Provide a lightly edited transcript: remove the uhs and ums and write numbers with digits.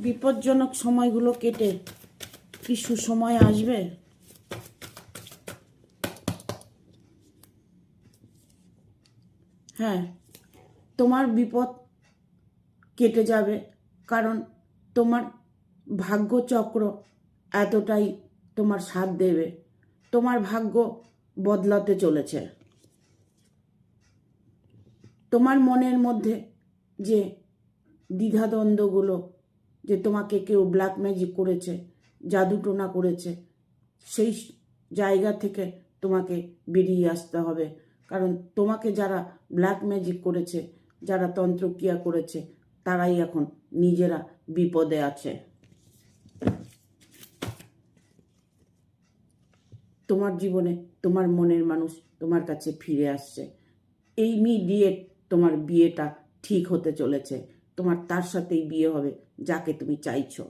বিপজ্জনক সময়গুলো কেটে কি সুসময় আসবে? হ্যাঁ, তোমার বিপদ কেটে যাবে, কারণ তোমার ভাগ্যচক্র এতটাই তোমার সাথ দেবে। তোমার ভাগ্য বদলাতে চলেছে। তোমার মনের মধ্যে যে দ্বিধাদ্বন্দ্বগুলো, যে তোমাকে কেউ ব্ল্যাক ম্যাজিক করেছে, জাদুটোনা করেছে, সেই জায়গা থেকে তোমাকে বেরিয়ে আসতে হবে। কারণ তোমাকে যারা ব্ল্যাক ম্যাজিক করেছে, যারা তন্ত্রক্রিয়া করেছে, তারাই এখন নিজেরা বিপদে আছে। তোমার জীবনে তোমার মনের মানুষ তোমার কাছে ফিরে আসছে। ইমিডিয়েট তোমার বিয়েটা ঠিক হতে চলেছে। তোমার তার সাথেই বিয়ে হবে যাকে তুমি চাইছো।